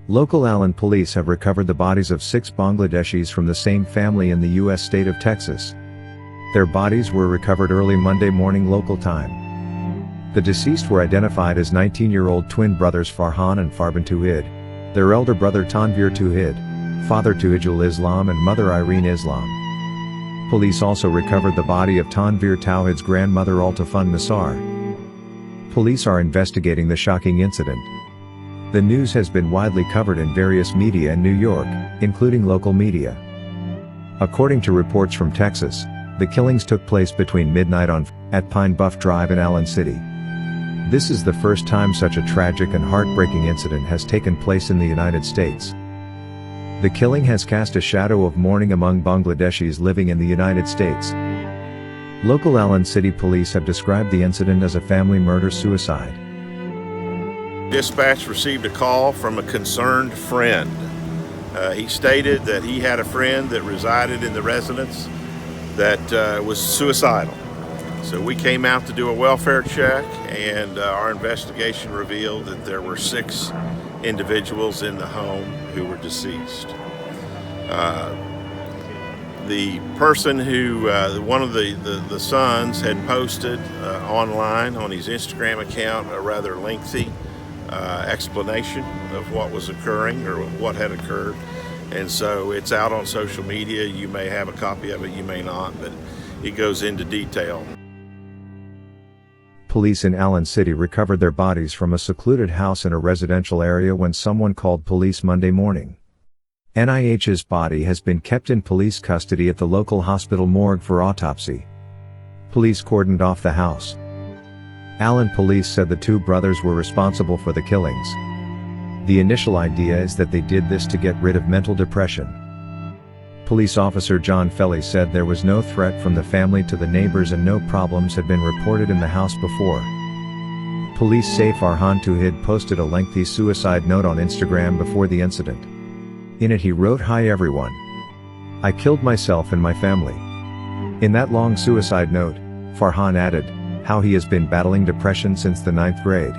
Local Allen police have recovered the bodies of 6 Bangladeshis from the same family in the U.S. state of Texas. Their bodies were recovered early Monday morning local time. The deceased were identified as 19-year-old twin brothers Farhan and Farbin Touhid, their elder brother Tanvir Touhid, father Touhidul Islam and mother Irene Islam. Police also recovered the body of Tanvir Tauhid's grandmother Altafun Nesar. Police are investigating the shocking incident. The news has been widely covered in various media in New York, including local media. According to reports from Texas, the killings took place between midnight at Pine Bluff Drive in Allen City. This is the first time such a tragic and heartbreaking incident has taken place in the United States. The killing has cast a shadow of mourning among Bangladeshis living in the United States. Local Allen City police have described the incident as a family murder-suicide. Dispatch received a call from a concerned friend. He stated that he had a friend that resided in the residence that was suicidal. So we came out to do a welfare check, and our investigation revealed that there were 6 individuals in the home who were deceased. The person who, one of the sons had posted online on his Instagram account a rather lengthy explanation of what was occurring or what had occurred, and so it's out on social media. You may have a copy of it, you may not, but it goes into detail. Police in Allen City recovered their bodies from a secluded house in a residential area when someone called police Monday morning. NIH's body has been kept in police custody at the local hospital morgue for autopsy. Police cordoned off the house. Allen police said the 2 brothers were responsible for the killings. The initial idea is that they did this to get rid of mental depression. Police officer John Felly said there was no threat from the family to the neighbors and no problems had been reported in the house before. Police say Farhan Touhid posted a lengthy suicide note on Instagram before the incident. In it he wrote, "Hi everyone. I killed myself and my family." In that long suicide note, Farhan added how he has been battling depression since the 9th grade.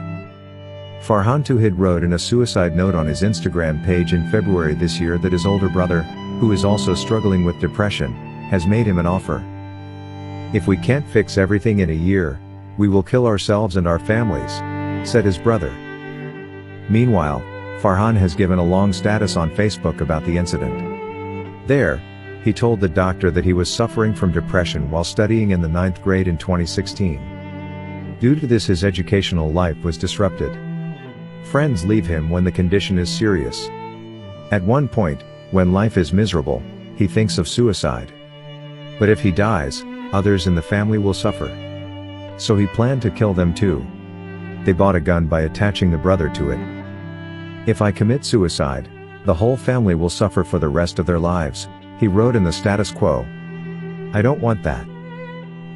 Farhan Touhid wrote in a suicide note on his Instagram page in February this year that his older brother, who is also struggling with depression, has made him an offer. "If we can't fix everything in a year, we will kill ourselves and our families," said his brother. Meanwhile, Farhan has given a long status on Facebook about the incident. There, he told the doctor that he was suffering from depression while studying in the 9th grade in 2016. Due to this, his educational life was disrupted. Friends leave him when the condition is serious. At one point, when life is miserable, he thinks of suicide. But if he dies, others in the family will suffer. So he planned to kill them too. They bought a gun by attaching the brother to it. "If I commit suicide, the whole family will suffer for the rest of their lives," he wrote in the status quo. "I don't want that.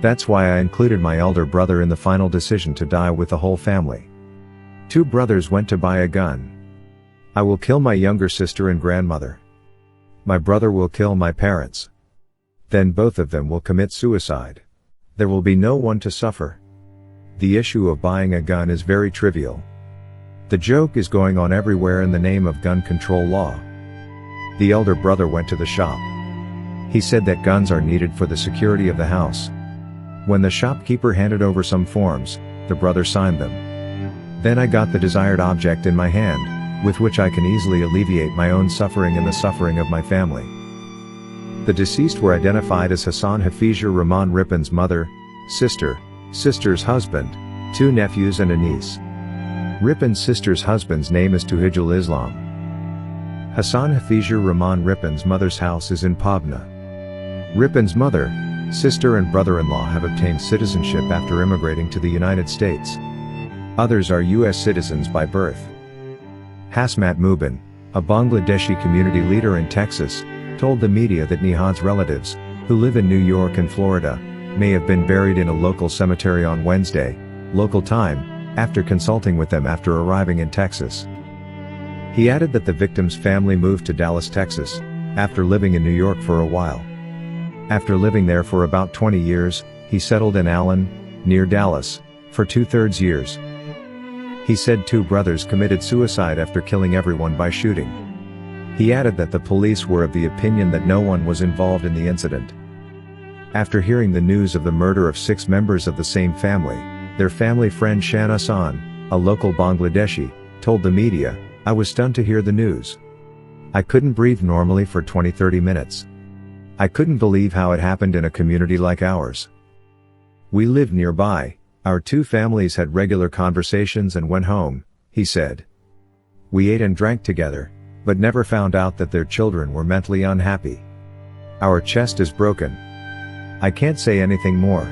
That's why I included my elder brother in the final decision to die with the whole family. 2 brothers went to buy a gun. I will kill my younger sister and grandmother. My brother will kill my parents. Then both of them will commit suicide. There will be no one to suffer. The issue of buying a gun is very trivial. The joke is going on everywhere in the name of gun control law." The elder brother went to the shop. He said that guns are needed for the security of the house. When the shopkeeper handed over some forms, the brother signed them. "Then I got the desired object in my hand, with which I can easily alleviate my own suffering and the suffering of my family." The deceased were identified as Hassan Hafizur Rahman Ripin's mother, sister, sister's husband, 2 nephews and a niece. Ripin's sister's husband's name is Touhidul Islam. Hassan Hafizur Rahman Ripin's mother's house is in Pabna. Ripin's mother, sister and brother-in-law have obtained citizenship after immigrating to the United States. Others are U.S. citizens by birth. Hasmat Mubin, a Bangladeshi community leader in Texas, told the media that Nihad's relatives, who live in New York and Florida, may have been buried in a local cemetery on Wednesday, local time, after consulting with them after arriving in Texas. He added that the victim's family moved to Dallas, Texas, after living in New York for a while. After living there for about 20 years, he settled in Allen, near Dallas, for 2/3 years. He said 2 brothers committed suicide after killing everyone by shooting. He added that the police were of the opinion that no one was involved in the incident. After hearing the news of the murder of 6 members of the same family, their family friend Shana San, a local Bangladeshi, told the media, "I was stunned to hear the news. I couldn't breathe normally for 20-30 minutes. I couldn't believe how it happened in a community like ours. We lived nearby, our 2 families had regular conversations and went home," he said. "We ate and drank together, but never found out that their children were mentally unhappy. Our chest is broken. I can't say anything more."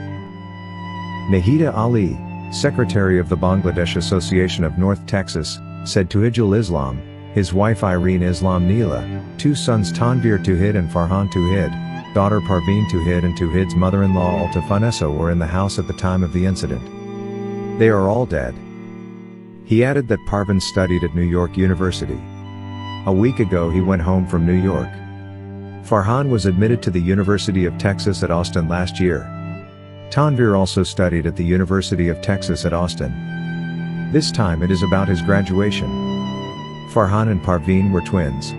Nahida Ali, secretary of the Bangladesh Association of North Texas, said Touhidul Islam, his wife Irene Islam Neela, 2 sons Tanvir Touhid and Farhan Touhid, daughter Farbin Touhid and Touhid's mother-in-law Altafun Nesar were in the house at the time of the incident. They are all dead. He added that Farbin studied at New York University. A week ago he went home from New York. Farhan was admitted to the University of Texas at Austin last year. Tanvir also studied at the University of Texas at Austin. This time it is about his graduation. Farhan and Farbin were twins.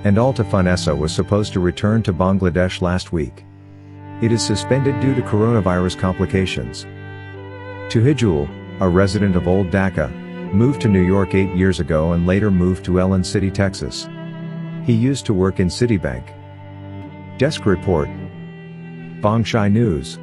And Altafun Nesar was supposed to return to Bangladesh last week. It is suspended due to coronavirus complications. Touhidul, a resident of Old Dhaka, moved to New York 8 years ago and later moved to Ellen City, Texas. He used to work in Citibank. Desk report. Bongshai News.